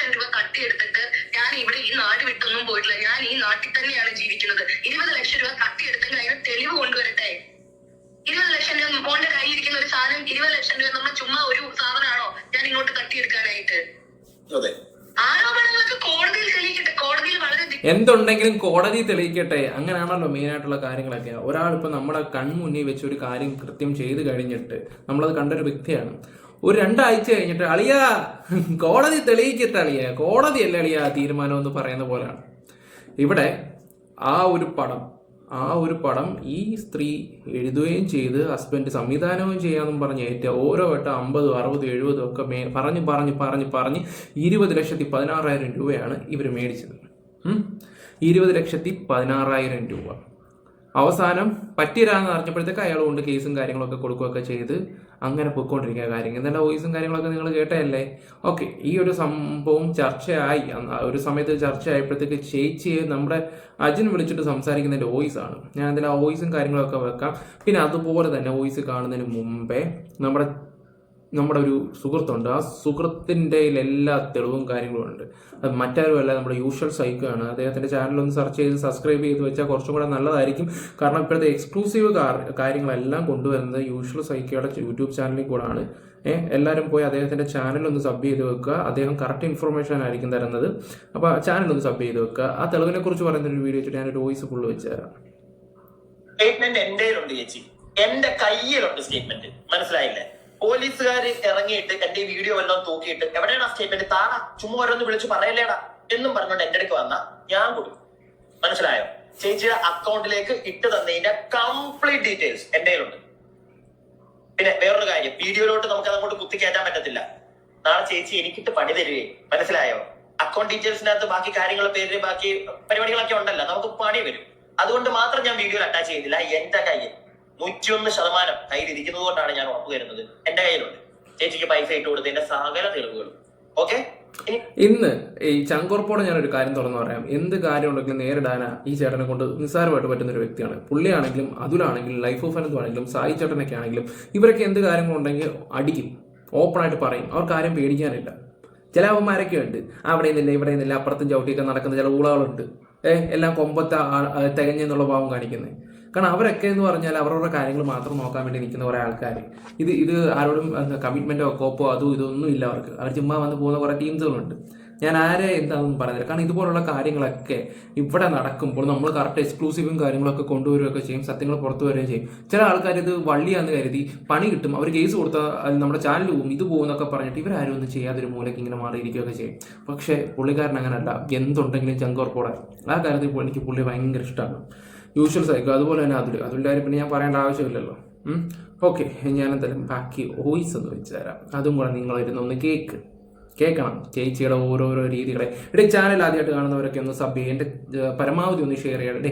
ലക്ഷം രൂപ തട്ടിയെടുത്തിട്ട് ഞാൻ ഇവിടെ ഈ നാട് വിട്ടൊന്നും പോയിട്ടില്ല. ഞാൻ ഈ നാട്ടിൽ തന്നെയാണ് ജീവിക്കുന്നത്. 20 ലക്ഷം രൂപ തട്ടിയെടുത്തെങ്കിൽ അതിന് തെളിവ് കൊണ്ടുവരട്ടെ. 20 ലക്ഷം രൂപ മോന്റെ കയ്യിൽ ഇരിക്കുന്ന ഒരു സാധനം 20 ലക്ഷം രൂപ നമ്മൾ ചുമ്മാ ഒരു സാധനമാണോ ഞാൻ ഇങ്ങോട്ട് തട്ടിയെടുക്കാനായിട്ട്? ആരോപണങ്ങളൊക്കെ കോടതിയിൽ തെളിയിക്കട്ടെ. കോടതിയിൽ വളരെ എന്തുണ്ടെങ്കിലും കോടതി തെളിയിക്കട്ടെ. അങ്ങനെയാണല്ലോ മെയിൻ ആയിട്ടുള്ള കാര്യങ്ങളൊക്കെ. ഒരാളിപ്പോൾ നമ്മുടെ കൺമുന്നിൽ വെച്ച് ഒരു കാര്യം കൃത്യം ചെയ്ത് കഴിഞ്ഞിട്ട് നമ്മളത് കണ്ടൊരു വ്യക്തിയാണ്. ഒരു 2 ആഴ്ച കഴിഞ്ഞിട്ട് അളിയാ കോടതി തെളിയിക്കട്ടെ അളിയ, കോടതിയല്ലേ അളിയാ തീരുമാനം എന്ന് പറയുന്ന പോലെയാണ് ഇവിടെ. ആ ഒരു പടം ഈ സ്ത്രീ എഴുതുകയും ചെയ്ത് ഹസ്ബൻഡ് സംവിധാനവും ചെയ്യാമെന്നും പറഞ്ഞ് ഏറ്റവും ഓരോ വട്ടം 50, 60, 70 ഒക്കെ പറഞ്ഞ് 20,16,000 രൂപയാണ് ഇവർ മേടിച്ചത്. 20,16,000 രൂപ. അവസാനം പറ്റിരാന്ന് അറിഞ്ഞപ്പോഴത്തേക്ക് അയാൾ കൊണ്ട് കേസും കാര്യങ്ങളൊക്കെ കൊടുക്കുകയൊക്കെ ചെയ്ത് അങ്ങനെ പോയിക്കൊണ്ടിരിക്കുക കാര്യങ്ങൾ. എന്തെല്ലാം വോയിസും കാര്യങ്ങളൊക്കെ നിങ്ങൾ കേട്ടതല്ലേ? ഓക്കെ, ഈ ഒരു സംഭവം ചർച്ചയായി. ഒരു സമയത്ത് ചർച്ചയായപ്പോഴത്തേക്ക് ചേച്ചിയെ നമ്മുടെ അജിൻ വിളിച്ചിട്ട് സംസാരിക്കുന്നതിൻ്റെ വോയിസാണ്. ഞാൻ എന്തെങ്കിലും ആ വോയിസും കാര്യങ്ങളൊക്കെ വെക്കാം. പിന്നെ അതുപോലെ തന്നെ വോയിസ് കാണുന്നതിന് മുമ്പേ നമ്മുടെ ഒരു സുഹൃത്തുണ്ട്. ആ സുഹൃത്തിൻ്റെ എല്ലാ തെളിവും കാര്യങ്ങളും ഉണ്ട്. അത് മറ്റാരുമല്ല, നമ്മുടെ യൂഷ്വൽ സൈക്കോ ആണ്. അദ്ദേഹത്തിൻ്റെ ചാനലൊന്ന് സെർച്ച് ചെയ്ത് സബ്സ്ക്രൈബ് ചെയ്ത് വെച്ചാൽ കുറച്ചും കൂടെ നല്ലതായിരിക്കും. കാരണം ഇപ്പോഴത്തെ എക്സ്ക്ലൂസീവ് കാര്യങ്ങളെല്ലാം കൊണ്ടുവരുന്നത് യൂഷ്വൽ സൈക്കോയുടെ യൂട്യൂബ് ചാനലിൽ കൂടാണ്. എല്ലാവരും പോയി അദ്ദേഹത്തിൻ്റെ ചാനലൊന്ന് സബ് ചെയ്ത് വെക്കുക. അദ്ദേഹം കറക്റ്റ് ഇൻഫർമേഷൻ ആയിരിക്കും തരുന്നത്. അപ്പോൾ ചാനലൊന്ന് സബ് ചെയ്ത് വെക്കുക. ആ തെളിവിനെ കുറിച്ച് പറയുന്ന ഒരു വീഡിയോ വെച്ചിട്ട് ഞാനൊരു വോയിസ് ഫുള്ള് വെച്ച് തരാം. സ്റ്റേറ്റ്മെന്റ് എന്റെയിലുണ്ട് ചേച്ചി, എന്റെ കയ്യിലുണ്ട് സ്റ്റേറ്റ്മെന്റ്. മനസ്സിലായില്ലേ? പോലീസുകാർ ഇറങ്ങിയിട്ട് എന്റെ വീഡിയോ എല്ലാം തൂക്കിയിട്ട് എവിടെയാണ് ആ സ്റ്റേറ്റ്മെന്റ്, താടാ ചുമ്മാ ഓരോന്ന് വിളിച്ച് പറയല്ലേടാ എന്നും പറഞ്ഞുകൊണ്ട് എന്റെ അടുക്ക് വന്ന ഞാൻ കൊടുക്കും. മനസ്സിലായോ? ചേച്ചിയുടെ അക്കൗണ്ടിലേക്ക് ഇട്ട് തന്നതിന്റെ കംപ്ലീറ്റ് ഡീറ്റെയിൽസ് എന്റെ കയ്യിലുണ്ട്. പിന്നെ വേറൊരു കാര്യം, വീഡിയോയിലോട്ട് നമുക്ക് അതങ്ങോട്ട് കുത്തിക്കയറ്റാൻ പറ്റത്തില്ല. നാളെ ചേച്ചി എനിക്കിട്ട് പണി തരുകയും, മനസ്സിലായോ? അക്കൗണ്ട് ഡീറ്റെയിൽസിനകത്ത് ബാക്കി കാര്യങ്ങൾ, പേര്, ബാക്കി പരിപാടികളൊക്കെ ഉണ്ടല്ലോ, നമുക്ക് പണി വരും. അതുകൊണ്ട് മാത്രം ഞാൻ വീഡിയോയിൽ അറ്റാച്ച് ചെയ്തില്ല. എന്റെ കയ്യിൽ 101% കയ്യിലിരിക്കുന്നത് കൊണ്ടാണ് ഞാൻ ഉറപ്പ് വരുന്നത്. എന്റെ കയ്യിലുണ്ട് ചേച്ചിക്ക് പൈസ ഇട്ട് കൊടുത്തതിന്റെ സകല തെളിവുകളും. ഓക്കെ, ഇന്ന് ഈ ചങ്കുറപ്പോടെ ഞാനൊരു കാര്യം തുറന്നു പറയാം. എന്ത് കാര്യം ഉണ്ടെങ്കിലും നേരിടാനാ ഈ ചേട്ടനെ കൊണ്ട് നിസ്സാരമായിട്ട് പറ്റുന്ന ഒരു വ്യക്തിയാണ്. പുള്ളിയാണെങ്കിലും അതുലാണെങ്കിലും ലൈഫ് ഓഫ് ആണെങ്കിലും സായി ചേട്ടനൊക്കെ ആണെങ്കിലും ഇവരൊക്കെ എന്ത് കാര്യങ്ങളുണ്ടെങ്കിൽ അടിക്കും, ഓപ്പണായിട്ട് പറയും. അവർക്ക് ആരും പേടിക്കാനില്ല. ചില അവന്മാരൊക്കെ ഉണ്ട് അവിടെ നിന്നില്ല ഇവിടെ നിന്നില്ല അപ്പുറത്തും ചവിട്ടിയൊക്കെ നടക്കുന്ന ചില ഊളകളുണ്ട്. എല്ലാം കൊമ്പത്തെ തികഞ്ഞെന്നുള്ള ഭാവം കാണിക്കുന്നത്. കാരണം അവരൊക്കെ എന്ന് പറഞ്ഞാൽ അവരുടെ കാര്യങ്ങൾ മാത്രം നോക്കാൻ വേണ്ടി നിൽക്കുന്ന കുറേ ആൾക്കാർ. ഇത് ആരോടും കമ്മിറ്റ്മെൻറ്റോ കോപ്പോ അതും ഇതൊന്നും ഇല്ല അവർക്ക്. അവർ ചുമ്മാ വന്ന് പോകുന്ന കുറേ ടീംസുകളുണ്ട്. ഞാൻ ആരെ എന്താണെന്ന് പറഞ്ഞില്ല. കാരണം ഇതുപോലുള്ള കാര്യങ്ങളൊക്കെ ഇവിടെ നടക്കുമ്പോൾ നമ്മൾ കറക്റ്റ് എക്സ്ക്ലൂസീവും കാര്യങ്ങളൊക്കെ കൊണ്ടുവരികയൊക്കെ ചെയ്യും, സത്യങ്ങൾ പുറത്തു വരികയും ചെയ്യും. ചില ആൾക്കാർ ഇത് വള്ളിയാന്ന് കരുതി പണി കിട്ടും, അവർ കേസ് കൊടുത്താൽ നമ്മുടെ ചാനൽ പോകും, ഇത് പോകുന്നൊക്കെ പറഞ്ഞിട്ട് ഇവരാരും ഒന്നും ചെയ്യാതൊരു മൂലയ്ക്ക് ഇങ്ങനെ മാറിയിരിക്കുകയൊക്കെ ചെയ്യും. പക്ഷേ പുള്ളിക്കാരൻ അങ്ങനെയല്ല. എന്തുണ്ടെങ്കിലും ചങ്കുറപ്പോടെ ആ കാര്യത്തിൽ എനിക്ക് പുള്ളി ഭയങ്കര ഇഷ്ടമാണ്. യൂഷ്വൽ സൈക്കോ, അതുപോലെ തന്നെ അതുലിൻ്റെ കാര്യം പിന്നെ ഞാൻ പറയേണ്ട ആവശ്യമില്ലല്ലോ. ഓക്കെ, ഞാനെന്തായാലും ബാക്കി വോയിസ് ഒന്ന് വെച്ച് തരാം. അതും കൂടെ നിങ്ങളിരുന്ന് ഒന്ന് കേൾക്കണം ചേച്ചിയുടെ ഓരോരോ രീതികളെ. ചാനൽ ആദ്യമായിട്ട് കാണുന്നവരൊക്കെ ഒന്ന് സബ് ചെയ്യുക. എൻ്റെ പരമാവധി ഒന്ന് ഷെയർ ചെയ്യണം.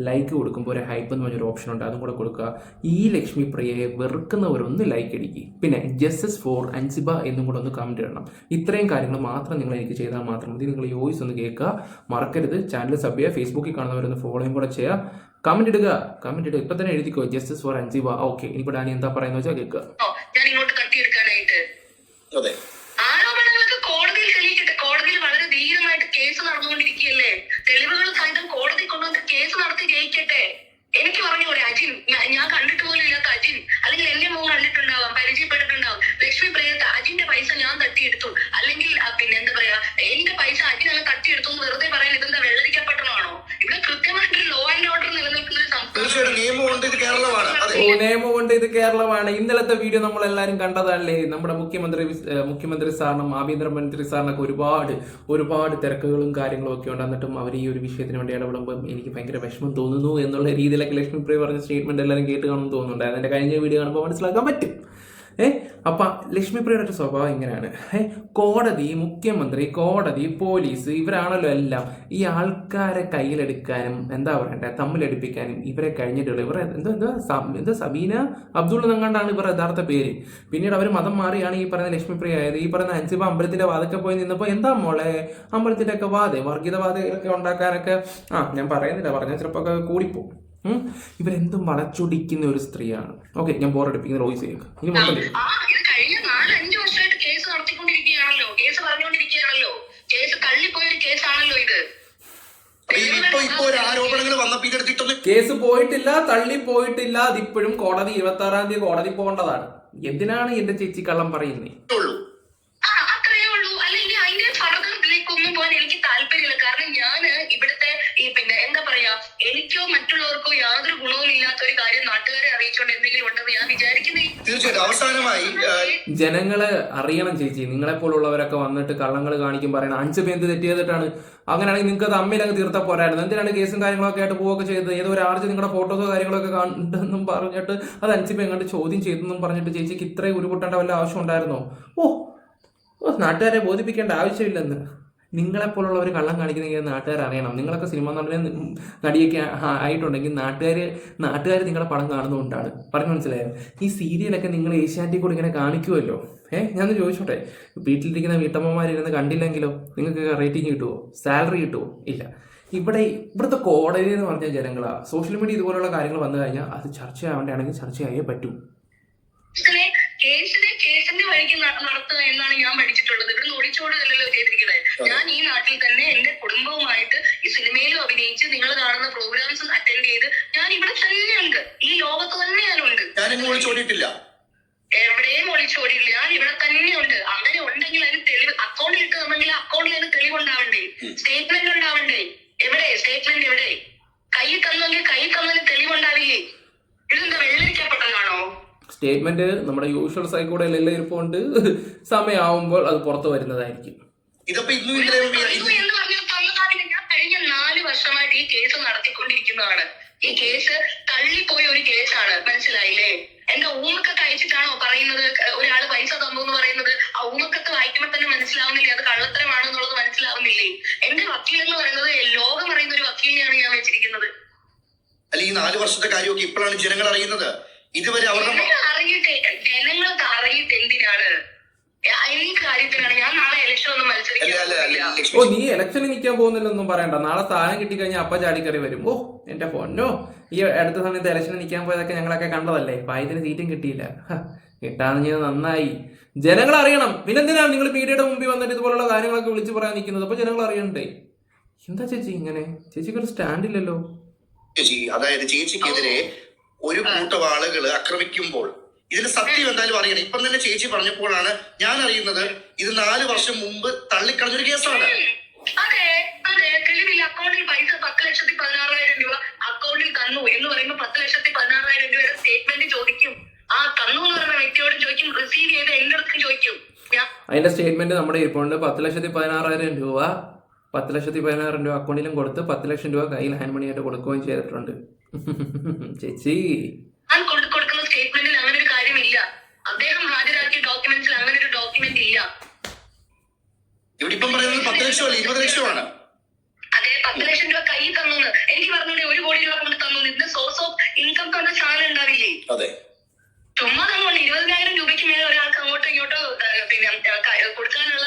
ലൈക്ക് കൊടുക്കുമ്പോൾ ഒരു ഹൈപ്പ് എന്ന് പറഞ്ഞൊരു ഓപ്ഷൻ ഉണ്ട്, അതും കൂടെ കൊടുക്കുക. ഈ ലക്ഷ്മി പ്രിയയെ വെറുക്കുന്നവരൊന്ന് ലൈക്ക് അടിക്കുക. പിന്നെ ജസ്റ്റിസ് ഫോർ അൻസിബ എന്നും കൂടെ ഒന്ന് കമൻറ്റ് ഇടണം. ഇത്രയും കാര്യങ്ങൾ മാത്രം നിങ്ങൾ എനിക്ക് ചെയ്താൽ മാത്രം മതി. നിങ്ങൾ ഈ വോയിസ് ഒന്ന് കേൾക്കുക, മറക്കരുത്. ചാനൽ സബ് ചെയ്യുക. ഫേസ്ബുക്കിൽ കാണുന്നവരൊന്ന് ഫോളോയും കൂടെ ചെയ്യുക. കമന്റ് ഇടുക. ഇപ്പൊ തന്നെ എഴുതിക്കോ ജസ്റ്റിസ് ഫോർ അൻസിബ. ഓക്കെ, ഇനിയിപ്പോ ഡാനി എന്താ പറയുന്ന വെച്ചാൽ കേൾക്കുക. ഞാൻ ഇങ്ങോട്ട് തട്ടിയെടുക്കാനായിട്ട് ആരോപണങ്ങളൊക്കെ കോടതിയിൽ തെളിയിക്കട്ടെ. കോടതിയിൽ വളരെ ധീരമായിട്ട് കേസ് നടന്നുകൊണ്ടിരിക്കുകയല്ലേ. തെളിവുകൾ സഹിതം കോടതി കൊണ്ടുവന്ന് കേസ് നടത്തി ജയിക്കട്ടെ. എനിക്ക് പറഞ്ഞുകൂടെ അജിൻ, ഞാൻ കണ്ടിട്ട് പോലും ഇല്ലാത്ത അജിൻ, അല്ലെങ്കിൽ എന്നെ മോൻ കണ്ടിട്ടുണ്ടാവാം, പരിചയപ്പെട്ടിട്ടുണ്ടാവും. ലക്ഷ്മി പ്രിയക്ക് അജിന്റെ പൈസ ഞാൻ തട്ടിയെടുത്തു, അല്ലെങ്കിൽ പിന്നെ എന്താ പറയാ എന്റെ പൈസ അജിൻ അങ്ങനെ തട്ടിയെടുത്തു എന്ന് വെറുതെ പറയാൻ ഇതെന്താ വെള്ളരിക്കപ്പെട്ടണമാണോ? ഇവിടെ കൃത്യമായിട്ടൊരു ലോ ആൻഡ് ഓർഡർ നിലനിൽക്കുന്ന ഒരു സംസ്ഥാനം. നിയമം കൊണ്ട് ഇത് കേരളമാണ്. ഇന്നലത്തെ വീഡിയോ നമ്മൾ എല്ലാവരും കണ്ടതല്ലേ. നമ്മുടെ മുഖ്യമന്ത്രി സാറിനും ആഭ്യന്തരമന്ത്രി സാറിനൊക്കെ ഒരുപാട് തിരക്കുകളും കാര്യങ്ങളും ഒക്കെ ഉണ്ട്. എന്നിട്ടും അവർ ഈ ഒരു വിഷയത്തിന് വേണ്ടി ഇടപെടുമ്പോൾ എനിക്ക് ഭയങ്കര വിഷമം തോന്നുന്നു എന്നുള്ള രീതിയിലൊക്കെ ലക്ഷ്മി പ്രിയ പറഞ്ഞ സ്റ്റേറ്റ്മെന്റ് എല്ലാവരും കേട്ട് കാണുമെന്ന് തോന്നുന്നുണ്ട്. അതിന്റെ കഴിഞ്ഞ വീഡിയോ കാണുമ്പോൾ മനസ്സിലാക്കാൻ പറ്റും. അപ്പം ലക്ഷ്മിപ്രിയയുടെ ഒരു സ്വഭാവം ഇങ്ങനെയാണ്. കോടതി, മുഖ്യമന്ത്രി, കോടതി, പോലീസ് ഇവരാണല്ലോ എല്ലാം. ഈ ആൾക്കാരെ കയ്യിലെടുക്കാനും എന്താ പറയണ്ടേ തമ്മിലടിപ്പിക്കാനും ഇവരെ കഴിഞ്ഞിട്ടുള്ളൂ. ഇവരെ എന്താ സബീന അബ്ദുൾ എന്നങ്ങാണ്ടാണ് ഇവരുടെ യഥാർത്ഥ പേര്. പിന്നീട് അവർ മതം മാറിയാണ് ഈ പറയുന്ന ലക്ഷ്മിപ്രിയ ആയത്. ഈ പറയുന്ന അൻസിബ അമ്പലത്തിന്റെ വാതൊക്കെ പോയി നിന്നപ്പോൾ എന്താ മോളെ അമ്പലത്തിന്റെ ഒക്കെ വർഗീയവാദമൊക്കെ ഉണ്ടാക്കാനൊക്കെ ഞാൻ പറയുന്നില്ല, പറഞ്ഞാൽ ചിലപ്പോൾ ഒക്കെ കൂടിപ്പോകും. ഇവരെന്തും വളച്ചൊടിക്കുന്ന ഒരു സ്ത്രീയാണ്. ഓക്കെ, ഞാൻ ബോറടിപ്പിക്കുന്ന വോയിസ് കേൾക്കും. ഇനി കഴിഞ്ഞ 4-5 വർഷമായിട്ട് കേസ് നടത്തിക്കൊണ്ടിരിക്കുകയാണല്ലോ, കേസ് പറഞ്ഞുകൊണ്ടിരിക്കുകയാണല്ലോ. കേസ് കേസാണല്ലോ ഇത്. ഇപ്പൊ ഒരു ആരോപണങ്ങൾ വന്നപ്പോ ഇതെടുത്തിട്ടൊന്ന് കേസ് പോയിട്ടില്ല, തള്ളി പോയിട്ടില്ല. അതിപ്പോഴും കോടതി 26-ാം തീയതി കോടതി പോകേണ്ടതാണ്. എന്തിനാണ് എന്റെ ചേച്ചി കള്ളം പറയുന്നേ? അത്രയേ ഉള്ളൂ. അല്ലെങ്കിൽ അതിന്റെ ഫർദറിലേക്കൊന്നും പോകാൻ എനിക്ക് താല്പര്യമില്ല. കാരണം ഞാന് ഇവിടുത്തെ എന്താ പറയാ, എനിക്കോ മറ്റുള്ളവർക്കോ യാതൊരു ഗുണവും ഇല്ലാത്ത ഒരു കാര്യം നാട്ടുകാരെ അറിയിച്ചുകൊണ്ട് എന്തെങ്കിലും ഉണ്ടെന്ന് ഞാൻ വിചാരിക്കുന്നേ. തീർച്ചയായിട്ടും അവസാനമായി ജനങ്ങള് അറിയണം ചേച്ചി. നിങ്ങളെ പോലുള്ളവരൊക്കെ വന്നിട്ട് കള്ളങ്ങൾ കാണിക്കും, പറയണം 5 പേര് തെറ്റ് ചെയ്തിട്ടാണ്. അങ്ങനെയാണെങ്കിൽ നിങ്ങൾക്ക് അത് അമ്മയിലങ്ങ് തീർത്താൽ പോരായിരുന്നു. എന്തിനാണ് കേസും കാര്യങ്ങളൊക്കെ ആയിട്ട് പോവുകയൊക്കെ ചെയ്തത്? ഏതോ ഒരു ആർജ് നിങ്ങളുടെ ഫോട്ടോസോ കാര്യങ്ങളൊക്കെ കണ്ടെന്നും പറഞ്ഞിട്ട് അത് 5 പേര് കണ്ട് ചോദ്യം ചെയ്തെന്നും പറഞ്ഞിട്ട് ചേച്ചിക്ക് ഇത്രയും ഉരുപൊട്ടേണ്ട വല്ല ആവശ്യം ഉണ്ടായിരുന്നോ? നാട്ടുകാരെ ബോധിപ്പിക്കേണ്ട ആവശ്യമില്ലെന്ന്. നിങ്ങളെപ്പോലുള്ളവർ കള്ളം കാണിക്കുന്നെങ്കിൽ നാട്ടുകാർ അറിയണം. നിങ്ങളൊക്കെ സിനിമ നടനെ നടിയൊക്കെ ആയിട്ടുണ്ടെങ്കിൽ നാട്ടുകാർ നിങ്ങളുടെ പടം കാണുന്നതുകൊണ്ടാണ്. പറഞ്ഞു മനസ്സിലായോ? ഈ സീരിയലൊക്കെ നിങ്ങൾ ഏഷ്യാനെറ്റിൽ കൂടെ ഇങ്ങനെ കാണിക്കുമല്ലോ. ഞാനൊന്ന് ചോദിച്ചോട്ടെ, വീട്ടിലിരിക്കുന്ന വീട്ടമ്മമാരിരുന്ന് കണ്ടില്ലെങ്കിലോ നിങ്ങൾക്ക് റേറ്റിംഗ് കിട്ടുമോ? സാലറി കിട്ടുമോ? ഇല്ല. ഇവിടുത്തെ കോടതി എന്ന് പറഞ്ഞ ജനങ്ങളാ. സോഷ്യൽ മീഡിയ ഇതുപോലുള്ള കാര്യങ്ങൾ വന്നു കഴിഞ്ഞാൽ അത് ചർച്ചയാവേണ്ടതാണെങ്കിൽ ചർച്ചയായേ പറ്റൂ. കേസിന്റെ വഴിക്ക് നടത്തുക എന്നാണ് ഞാൻ പഠിച്ചിട്ടുള്ളത്. ഇവിടുന്ന് ഒളിച്ചോടുകയല്ലോ ചെയ്തിരിക്കുന്നത്. ഞാൻ ഈ നാട്ടിൽ തന്നെ എന്റെ കുടുംബവുമായിട്ട് ഈ സിനിമയിലും അഭിനയിച്ച് നിങ്ങൾ കാണുന്ന പ്രോഗ്രാംസും അറ്റൻഡ് ചെയ്ത് ഞാൻ ഇവിടെ തന്നെയുണ്ട്. ഈ ലോകത്ത് തന്നെ ഞാനുണ്ട്. എവിടെയും ഒളിച്ചോടിയില്ല. ഞാൻ ഇവിടെ തന്നെയുണ്ട്. അങ്ങനെ ഉണ്ടെങ്കിൽ അതിന് തെളിവ് അക്കൗണ്ടിൽ ഇട്ട് തന്നെങ്കിൽ അക്കൗണ്ടിൽ അതിന് തെളിവുണ്ടാവണ്ടേ? സ്റ്റേറ്റ്മെന്റ് ഉണ്ടാവണ്ടേ? എവിടെ സ്റ്റേറ്റ്മെന്റ്? എവിടെ? കൈ തന്നെങ്കിൽ കൈ തന്നതിന് തെളിവുണ്ടാവില്ലേ? ഇതെന്താ വെള്ളരിക്കപ്പെട്ടതാണോ? സ്റ്റേറ്റ്മെന്റ് നമ്മുടെ യൂഷ്വൽ സൈക്കോടെല്ലാം ഇരിപ്പുണ്ട്. സമയമാവുമ്പോൾ അത് പുറത്തു വരുന്നതായിരിക്കും. ഞാൻ കഴിഞ്ഞ 4 വർഷമായിട്ട് ഈ കേസ് നടത്തിക്കൊണ്ടിരിക്കുന്നതാണ്. ഈ കേസ് തള്ളിപ്പോയ ഒരു കേസാണ്. മനസ്സിലായില്ലേ? എന്റെ ഊമക്കത്ത് അയച്ചിട്ടാണോ പറയുന്നത് ഒരാള് പൈസ തന്നു എന്ന് പറയുന്നത്? ആ ഊമക്കത്ത് വായിക്കുമ്പോൾ തന്നെ മനസ്സിലാവുന്നില്ലേ അത് കള്ളത്തരമാണെന്നുള്ളത്? മനസ്സിലാവുന്നില്ലേ? എന്റെ വക്കീൽ എന്ന് പറയുന്നത് ലോകം അറിയുന്ന ഒരു വക്കീലിനെയാണ് ഞാൻ വെച്ചിരിക്കുന്നത്. അല്ല, ഈ 4 വർഷത്തെ കാര്യമൊക്കെ ഇപ്പോഴാണ് ജനങ്ങൾ അറിയുന്നത്. ഇതുവരെ ജനങ്ങൾക്ക് അറിയിട്ട് എന്തിനാണ്? ഈ കാര്യത്തിലാണ് ഞാൻ നാളെ ഇലക്ഷൻ ഒന്നും മത്സരിക്കില്ല. നീ ഇലക്ഷന് നിൽക്കാൻ പോകുന്നില്ലെന്നും പറയണ്ട. നാളെ സ്ഥാനം കിട്ടിക്കഴിഞ്ഞാൽ അപ്പ ചാടിക്കറി വരും. എന്റെ പൊന്നോ, ഈ അടുത്ത സമയത്ത് ഇലക്ഷന് നിൽക്കാൻ പോയതൊക്കെ ഞങ്ങളൊക്കെ കണ്ടതല്ലേ. പായത്തിന് സീറ്റും കിട്ടിയില്ല. കിട്ടാന്ന് നന്നായി. ജനങ്ങൾ അറിയണം. പിന്നെന്തിനാണ് നിങ്ങൾ മീഡിയയുടെ മുമ്പിൽ വന്നിട്ട് ഇതുപോലുള്ള കാര്യങ്ങളൊക്കെ വിളിച്ചു പറയാൻ നിൽക്കുന്നത്? അപ്പൊ ജനങ്ങൾ അറിയണ്ടേ? എന്താ ചേച്ചി ഇങ്ങനെ? ചേച്ചിക്ക് ഒരു സ്റ്റാൻഡ് ഇല്ലല്ലോ. അതായത് ചേച്ചിക്കെതിരെ ഒരു കൂട്ടം ആളുകൾ ആക്രമിക്കുമ്പോൾ ഇതിന് സത്യം എന്തായാലും അറിയണം. ഇപ്പം തന്നെ ചേച്ചി പറഞ്ഞപ്പോഴാണ് ഞാൻ അറിയുന്നത് ഇത് 4 വർഷം മുമ്പ് തള്ളിക്കളഞ്ഞൊരു കേസാണ്. അതെ, തെളിവില്ല. അക്കൗണ്ടിൽ പൈസ 10,16,000 രൂപ അക്കൗണ്ടിൽ തന്നു എന്ന് പറയുമ്പോൾ 10,16,000 രൂപയുടെ സ്റ്റേറ്റ്മെന്റ് ചോദിക്കും. ആ തന്നു എന്ന് പറയുന്ന വ്യക്തിയോട് ചോദിക്കും, റിസീവ് ചെയ്ത് എന്റെ അടുത്ത് ചോദിക്കും. അതിന്റെ സ്റ്റേറ്റ്മെന്റ് നമ്മുടെ ഇരിപ്പുണ്ട്. 10,16,000 രൂപ 10,16,000 രൂപ അക്കൗണ്ടിലും കൊടുത്ത് 10 ലക്ഷം രൂപ കയ്യിൽ ഹാൻഡ് മണി ആയിട്ട് കൊടുക്കുകയും ചെയ്തിട്ടുണ്ട്. ചേച്ചി കൊടുക്കുന്ന സ്റ്റേറ്റ്മെന്റിൽ അങ്ങനെ ഒരു കാര്യമില്ല. അദ്ദേഹം ഹാജരാക്കിയ ഡോക്യുമെന്റ്സിൽ അങ്ങനെ ഒരു ഡോക്യുമെന്റ് ഇല്ല. ഇവിടെ ഇപ്പം പറയുന്നത് 10 ലക്ഷമല്ല 20 ലക്ഷമാണ്. അതെ, 10 ലക്ഷം രൂപ കൈ തന്നു. എനിക്ക് പറഞ്ഞൂടെ 1 കോടി രൂപ കൊണ്ട് തന്നു. ഇതിന്റെ സോഴ്സ് ഓഫ് ഇൻകം തന്ന സാധനം ഉണ്ടാവില്ലേ? അതെ, ചുമ്മാ തന്നുകൊണ്ട് 20,000 രൂപയ്ക്ക് മേലെ ഒരാൾക്ക് അങ്ങോട്ടോ ഇങ്ങോട്ടോ കൊടുക്കാനുള്ള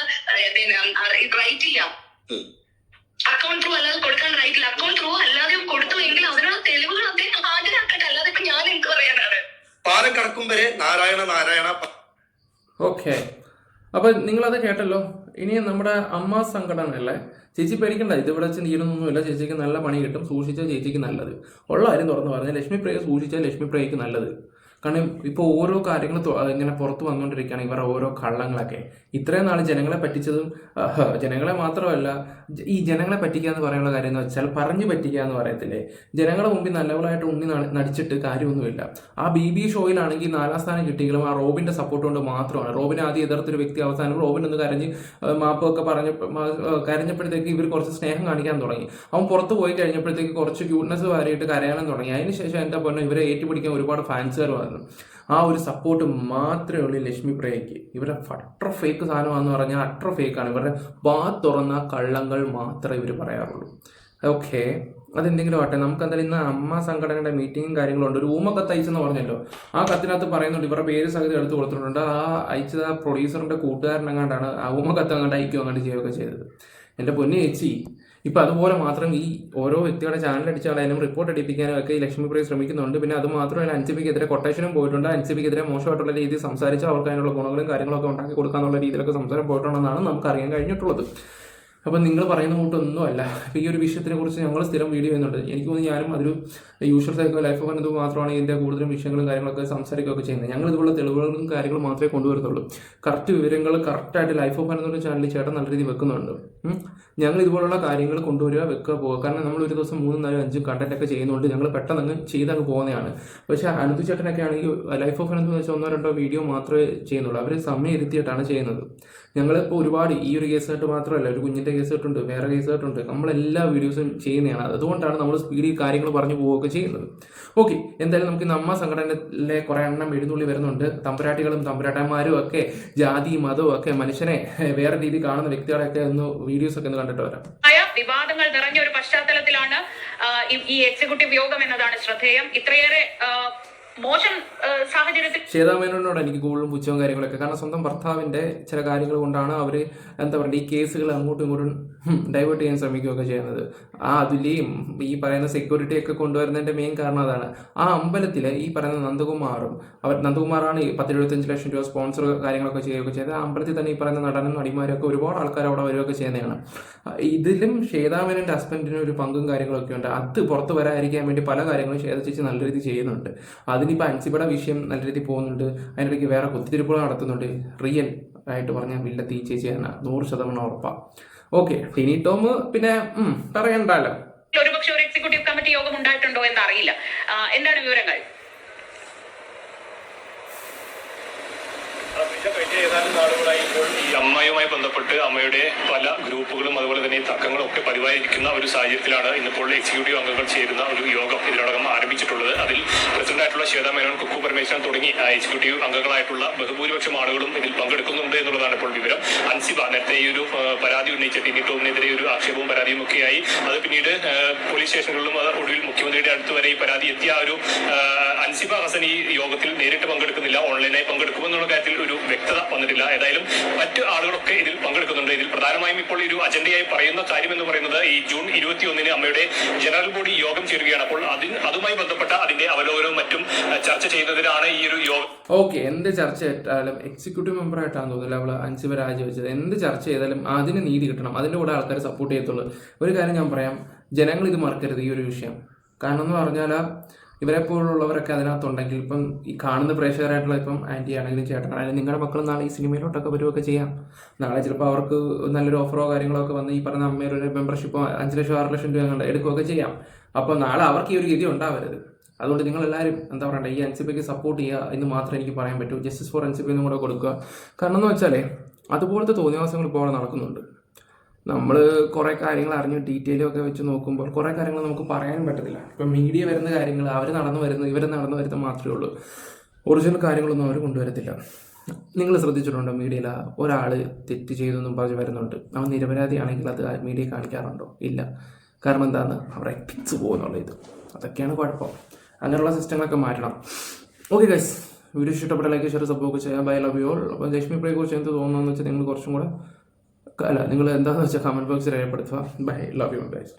റൈറ്റ് ഇല്ല. അക്കൗണ്ട് ത്രൂ അല്ലാതെ കൊടുക്കാൻ റൈറ്റ് ഇല്ല. അക്കൗണ്ട് ത്രൂ അല്ലാതെ കൊടുത്തു എങ്കിൽ അതിനുള്ള തെളിവുകൾ അദ്ദേഹം ഹാജരാക്കട്ടെ. അല്ലാതെ ഇപ്പൊ ഞാൻ എന്ത് പറയാനാണ്? പാലം കടക്കും വരെ നാരായണ. ഓക്കെ, അപ്പൊ നിങ്ങളത് കേട്ടല്ലോ. ഇനി നമ്മുടെ അമ്മ സംഘടനയല്ലേ, ചേച്ചി പേടിക്കണ്ട. ഇത് ഇവിടെ വെച്ച് തീരുന്നൊന്നുമില്ല. ചേച്ചിക്ക് നല്ല പണി കിട്ടും. സൂക്ഷിച്ചാൽ ചേച്ചിക്ക് നല്ലത്. ഉള്ള കാര്യം തുറന്നു പറഞ്ഞാൽ ലക്ഷ്മി പ്രിയ സൂക്ഷിച്ചാൽ ലക്ഷ്മി പ്രിയക്ക് നല്ലത്. കാരണം ഇപ്പോൾ ഓരോ കാര്യങ്ങൾ ഇങ്ങനെ പുറത്ത് വന്നുകൊണ്ടിരിക്കുകയാണ്. ഇവരുടെ ഓരോ കള്ളങ്ങളൊക്കെ ഇത്രയും നാൾ ജനങ്ങളെ പറ്റിച്ചതും, ജനങ്ങളെ മാത്രമല്ല ഈ ജനങ്ങളെ പറ്റിക്കുക എന്ന് പറയാനുള്ള കാര്യം എന്ന് വെച്ചാൽ പറഞ്ഞു പറ്റിക്കുക എന്ന് പറയത്തില്ലേ. ജനങ്ങളുടെ മുമ്പിൽ നല്ലവളായിട്ട് ഉണ്ണി നടിച്ചിട്ട് കാര്യമൊന്നുമില്ല. ആ BB ഷോയിലാണെങ്കിൽ 4ാം സ്ഥാനം കിട്ടിയെങ്കിലും ആ റോബിൻ്റെ സപ്പോർട്ട് കൊണ്ട് മാത്രമാണ്. റോബിനെ ആദ്യം എതിർത്തൊരു വ്യക്തി അവസാനം റോബിനൊന്ന് മാപ്പൊക്കെ കരഞ്ഞപ്പോഴത്തേക്ക് ഇവർ കുറച്ച് സ്നേഹം കാണിക്കാൻ തുടങ്ങി. അവൻ പുറത്ത് പോയി കഴിഞ്ഞപ്പോഴത്തേക്ക് കുറച്ച് ക്യൂട്ട്നെസ് വാരിയിട്ട് കരയാനും തുടങ്ങി. അതിനുശേഷം എൻ്റെ പൊന്നെ ഇവരെ ഏറ്റുപിടിക്കാൻ ഒരുപാട് ഫാൻസുകാർ വന്നു. ആ ഒരു സപ്പോർട്ട് മാത്രമേ ഉള്ളൂ ലക്ഷ്മി പ്രിയയ്ക്ക്. ഇവരുടെ അട്ര ഫേക്ക് സാധനമാണെന്ന് പറഞ്ഞാൽ അട്ര ഫേക്കാണ്. ഇവരുടെ തുറന്ന കള്ളങ്ങൾ മാത്രമേ ഇവർ പറയാറുള്ളൂ. ഓക്കെ, അതെന്തെങ്കിലും ആട്ടെ. നമുക്ക് എന്തായാലും ഇന്ന് അമ്മ സംഘടനയുടെ മീറ്റിങ്ങും കാര്യങ്ങളും ഉണ്ട്. ഒരു ഊമക്കത്ത് അയച്ചെന്ന് പറഞ്ഞല്ലോ. ആ കത്തിനകത്ത് പറയുന്നുണ്ട് ഇവരുടെ പേര് സഹിതം എടുത്ത് കൊടുത്തിട്ടുണ്ട്. ആ അയച്ചത് ആ പ്രൊഡ്യൂസറിന്റെ കൂട്ടുകാരനെങ്ങാണ്ടാണ് ആ ഊമക്കത്ത് അങ്ങോട്ട് അയക്കുകയോ അങ്ങോട്ട് ചെയ്യുകയൊക്കെ ചെയ്തത്. എൻ്റെ പൊന്നു ചേച്ചി, ഇപ്പം അതുപോലെ മാത്രം ഈ ഓരോ വ്യക്തിയുടെ ചാനൽ അടിച്ച് കളയാനും റിപ്പോർട്ട് അടിപ്പിക്കാനും ഒക്കെ ഈ ലക്ഷ്മി പ്രിയ ശ്രമിക്കുന്നുണ്ട്. പിന്നെ അത് മാത്രമല്ല അൻസിബയ്ക്കെതിരെ കൊട്ടേഷനും പോയിട്ടുണ്ട്. അൻസിബയ്ക്കെതിരെ മോശമായിട്ടുള്ള രീതിയിൽ സംസാരിച്ച് അവർക്ക് അതിനുള്ള ഗുണങ്ങളും കാര്യങ്ങളൊക്കെ ഉണ്ടാക്കി കൊടുക്കാന്നുള്ള രീതിയിലൊക്കെ സംസാരം പോയിട്ടുണ്ടെന്നാണ് നമുക്ക് അറിയാൻ കഴിഞ്ഞിട്ടുള്ളത്. അപ്പം നിങ്ങൾ പറയുന്ന കൂട്ടൊന്നുമല്ല. അപ്പോൾ ഈ ഒരു വിഷയത്തിനെ കുറിച്ച് ഞങ്ങൾ സ്ഥിരം വീഡിയോ ചെയ്യുന്നുണ്ട്. എനിക്ക് തോന്നുന്നു ഞാനും അതൊരു യൂഷ്വൽ സൈക്കോ ലൈഫ് ഓഫ് എന്നത് മാത്രമാണ് ഇതിൻ്റെ കൂടുതലും വിഷയങ്ങളും കാര്യങ്ങളൊക്കെ സംസാരിക്കുകയൊക്കെ ചെയ്യുന്നത്. ഞങ്ങൾ ഇതുപോലുള്ള തെളിവുകളും കാര്യങ്ങളും മാത്രമേ കൊണ്ടുവരത്തുള്ളൂ. കറക്റ്റ് വിവരങ്ങൾ കറക്റ്റായിട്ട് ലൈഫ് ഓഫ് എന്നൊരു ചാനലിൽ ചേട്ടൻ നല്ല രീതിയിൽ വെക്കുന്നുണ്ട്. ഞങ്ങൾ ഇതുപോലുള്ള കാര്യങ്ങൾ കൊണ്ടുവരിക, വെക്കുക, പോകുക. കാരണം നമ്മൾ ഒരു ദിവസം 3, 4, 5 കണ്ടന്റൊക്കെ ചെയ്യുന്നതുകൊണ്ട് ഞങ്ങൾ പെട്ടെന്ന് അങ്ങ് ചെയ്തങ്ങ് പോകുന്നതാണ്. പക്ഷേ അനന്തു ചേട്ടനൊക്കെ ആണെങ്കിൽ ലൈഫ് ഓഫ് എന്ന് വെച്ചാൽ 1, 2 വീഡിയോ മാത്രമേ ചെയ്യുന്നുള്ളൂ. അവർ സമയം ഇരുത്തിയിട്ടാണ് ചെയ്യുന്നത്. ഞങ്ങളിപ്പോൾ ഒരുപാട് ഈ ഒരു കേസായിട്ട് മാത്രമല്ല, ഒരു കുഞ്ഞിൻ്റെ കേസായിട്ടുണ്ട്, വേറെ കേസായിട്ടുണ്ട്, നമ്മളെല്ലാ വീഡിയോസും ചെയ്യുന്നതാണ്. അതുകൊണ്ടാണ് നമ്മൾ സ്പീഡിൽ കാര്യങ്ങൾ പറഞ്ഞു പോവുകയൊക്കെ ചെയ്യുന്നത്. ഓക്കെ, എന്തായാലും നമുക്ക് നമ്മ സംഘടനയിലെ കുറേ എണ്ണം എഴുന്നള്ളി വരുന്നുണ്ട്. തമ്പുരാട്ടികളും തമ്പുരാട്ടന്മാരും ഒക്കെ ജാതി മതവും ഒക്കെ മനുഷ്യനെ വേറെ രീതിയിൽ കാണുന്ന വ്യക്തികളൊക്കെ ഒന്ന് വീഡിയോസൊക്കെ ഒന്ന് കണ്ടിട്ട് വരാം. വിവാദങ്ങൾ നിറഞ്ഞ ഒരു പശ്ചാത്തലത്തിലാണ് ഈ എക്സിക്യൂട്ടീവ് യോഗം എന്നതാണ് ശ്രദ്ധേയം. ഇത്രയേറെ മോശം സാഹചര്യത്തിൽ ശ്വേതാമേനോനോട് എനിക്ക് കൂടുതലും പുച്ഛവും കാര്യങ്ങളൊക്കെ, കാരണം സ്വന്തം ഭർത്താവിൻ്റെ ചില കാര്യങ്ങൾ കൊണ്ടാണ് അവർ എന്താ പറയുക ഈ കേസുകൾ അങ്ങോട്ടും ഇങ്ങോട്ടും ഡൈവേർട്ട് ചെയ്യാൻ ശ്രമിക്കുകയൊക്കെ ചെയ്യുന്നത്. ആ അതുലിയും ഈ പറയുന്ന സെക്യൂരിറ്റിയൊക്കെ കൊണ്ടുവരുന്നതിൻ്റെ മെയിൻ കാരണം അതാണ്. ആ അമ്പലത്തിൽ ഈ പറയുന്ന നന്ദകുമാറാണ് ഈ 10-75 ലക്ഷം രൂപ സ്പോൺസർ കാര്യങ്ങളൊക്കെ ചെയ്യുകയൊക്കെ ചെയ്തത്. ആ അമ്പലത്തിൽ തന്നെ ഈ പറയുന്ന നടനും നടിമാരൊക്കെ ഒരുപാട് ആൾക്കാർ അവിടെ വരികയൊക്കെ ചെയ്യുന്നതാണ്. ഇതിലും ശ്വേതാമേനോൻ്റെ ഹസ്ബൻഡിന് ഒരു പങ്കും കാര്യങ്ങളൊക്കെ ഉണ്ട്. അത് പുറത്ത് വരാതിരിക്കാൻ വേണ്ടി പല കാര്യങ്ങളും ശ്വേത ചേച്ചി നല്ല രീതിയിൽ ചെയ്യുന്നുണ്ട്. അതിനിപ്പോൾ അൻസിബയുടെ വിഷയം നല്ല രീതിയിൽ പോകുന്നുണ്ട്. അതിനിടയ്ക്ക് വേറെ കുത്തിരിപ്പുകൾ നടത്തുന്നുണ്ട്. റിയൽ ആയിട്ട് പറഞ്ഞാൽ വില്ലത്തി ചേച്ചിയാണ് 100% ഉറപ്പാണ്. ഓക്കെ, ടിനി ടോം പിന്നെ പറയണ്ടല്ലോ. ഒരുപക്ഷെ ഒരു എക്സിക്യൂട്ടീവ് കമ്മിറ്റി യോഗം ഉണ്ടായിട്ടുണ്ടോ എന്ന് അറിയില്ല. എന്താണ് വിവരങ്ങൾ? കഴിഞ്ഞ ഏതാനും നാളുകളായി ഇപ്പോൾ ഈ അമ്മയുമായി ബന്ധപ്പെട്ട് അമ്മയുടെ പല ഗ്രൂപ്പുകളും അതുപോലെ തന്നെ തർക്കങ്ങളും ഒക്കെ പതിവായിരിക്കുന്ന ഒരു സാഹചര്യത്തിലാണ് ഇന്നിപ്പോൾ എക്സിക്യൂട്ടീവ് അംഗങ്ങൾ ചേരുന്ന ഒരു യോഗം ഇതിനോടകം ആരംഭിച്ചിട്ടുള്ളത്. അതിൽ പ്രസിഡന്റായിട്ടുള്ള ശ്വേതാ മേനോൻ, കുക്കു പരമേശ്വരൻ തുടങ്ങി എക്സിക്യൂട്ടീവ് അംഗങ്ങളായിട്ടുള്ള ബഹുഭൂരിപക്ഷം ആളുകളും ഇതിൽ പങ്കെടുക്കുന്നുണ്ട് എന്നുള്ളതാണ് ഇപ്പോൾ വിവരം. അൻസിബ നേരത്തെ ഈ ഒരു പരാതി ഉന്നയിച്ച ടിനി ടോമിനെതിരെ ഒരു ആക്ഷേപവും പരാതിയും ഒക്കെയായി. അത് പിന്നീട് പോലീസ് സ്റ്റേഷനുകളിലും ഒടുവിൽ മുഖ്യമന്ത്രിയുടെ അടുത്ത് വരെ ഈ പരാതി എത്തിയ ആ ഒരു അൻസിബ ഹസൻ ഈ യോഗത്തിൽ നേരിട്ട് പങ്കെടുക്കുന്നില്ല, ഓൺലൈനായി പങ്കെടുക്കുമെന്നുള്ള കാര്യത്തിൽ ഒരു വ്യക്തത വന്നിട്ടില്ല. ഏതായാലും മറ്റ് ആളുകളൊക്കെ ഇതിൽ പങ്കെടുക്കുന്നുണ്ട്. ഇതിൽ പ്രധാനമായും ഇപ്പോൾ ഒരു അജണ്ടയായി പറയുന്ന കാര്യം എന്ന് പറയുന്നത് ഈ ജൂൺ 21 അമ്മയുടെ ജനറൽ ബോഡി യോഗം ചേരുകയാണ്. അപ്പോൾ അതുമായി ബന്ധപ്പെട്ട അതിന്റെ അവലോകനവും മറ്റും ചർച്ച ചെയ്യുന്നതിനാണ് ഈ ഒരു യോഗം. ഓക്കെ, എന്ത് ചർച്ച ചെയ്താലും എക്സിക്യൂട്ടീവ് മെമ്പറായിട്ടാണ് തോന്നില്ല അവൾ അൻസിബ രാജിവെച്ചത്. എന്ത് ചർച്ച ചെയ്താലും അതിന് നീതി കിട്ടണം, അതിൻ്റെ കൂടെ ആൾക്കാർ സപ്പോർട്ട് ചെയ്യത്തുള്ളൂ. ഒരു കാര്യം ഞാൻ പറയാം, ജനങ്ങൾ ഇത് മറക്കരുത് ഈ ഒരു വിഷയം. കാരണം എന്ന് പറഞ്ഞാൽ ഇവരെ പോലുള്ളവരൊക്കെ അതിനകത്തുണ്ടെങ്കിൽ ഇപ്പം ഈ കാണുന്ന പ്രേക്ഷകരായിട്ടുള്ള ഇപ്പം ആൻറ്റി ആണെങ്കിലും ചേട്ടനാണെങ്കിലും നിങ്ങളുടെ മക്കൾ നാളെ ഈ സിനിമയിലോട്ടൊക്കെ വരുമൊക്കെ ചെയ്യാം. നാളെ ചിലപ്പോൾ അവർക്ക് നല്ലൊരു ഓഫറോ കാര്യങ്ങളോ ഒക്കെ വന്ന് ഈ പറഞ്ഞ അമ്മയുടെ ഒരു മെമ്പർഷിപ്പോ 5 ലക്ഷം 6 ലക്ഷം രൂപ എടുക്കുകയൊക്കെ ചെയ്യാം. അപ്പോൾ നാളെ അവർക്ക് ഈ ഒരു ഗതി ഉണ്ടാവരുത്. അതുകൊണ്ട് നിങ്ങളെല്ലാവരും എന്താ പറയണ്ടേ, ഈ അൻസിബയ്ക്ക് സപ്പോർട്ട് ചെയ്യുക എന്ന് മാത്രമേ എനിക്ക് പറയാൻ പറ്റൂ. ജസ്റ്റിസ് ഫോർ അൻസിബ എന്നും കൂടെ കൊടുക്കുക. കാരണം എന്ന് വെച്ചാൽ അതുപോലത്തെ തോന്നിവാസങ്ങൾ ഇപ്പോൾ അവിടെ നടക്കുന്നുണ്ട്. നമ്മൾ കുറേ കാര്യങ്ങൾ അറിഞ്ഞ് ഡീറ്റെയിലും ഒക്കെ വെച്ച് നോക്കുമ്പോൾ കുറേ കാര്യങ്ങൾ നമുക്ക് പറയാനും പറ്റത്തില്ല. ഇപ്പം മീഡിയ വരുന്ന കാര്യങ്ങൾ അവർ നടന്നു വരുന്നത് മാത്രമേ ഉള്ളൂ. ഒറിജിനൽ കാര്യങ്ങളൊന്നും അവർ കൊണ്ടുവരത്തില്ല. നിങ്ങൾ ശ്രദ്ധിച്ചിട്ടുണ്ടോ, മീഡിയയിൽ ഒരാൾ തെറ്റ് ചെയ്തെന്നും പറഞ്ഞ് വരുന്നുണ്ട്, അവൻ നിരപരാധിയാണെങ്കിൽ അത് മീഡിയ കാണിക്കാറുണ്ടോ? ഇല്ല. കാരണം എന്താണെന്ന് അവർ എത്തിച്ചു പോകുന്നുള്ള ഇത്, അതൊക്കെയാണ് കുഴപ്പം. അങ്ങനെയുള്ള സിസ്റ്റങ്ങളൊക്കെ മാറ്റണം. ഓക്കെ ഗൈസ്, വീഡിയോ ഇഷ്ടപ്പെട്ട ലൈക്ക് ഷെയർ സപ്പോർട്ട് ചെയ്യാം. Bye, love you all. അപ്പോൾ ലക്ഷ്മി പ്രിയെ കുറിച്ച് എന്ത് തോന്നുന്നതെന്ന് വെച്ചാൽ നിങ്ങൾ കുറച്ചും കൂടെ നിങ്ങൾ എന്താണെന്ന് വെച്ചാൽ കമൻറ്റ് ബോക്സിൽ രേഖപ്പെടുത്തുക. Bye, love you guys.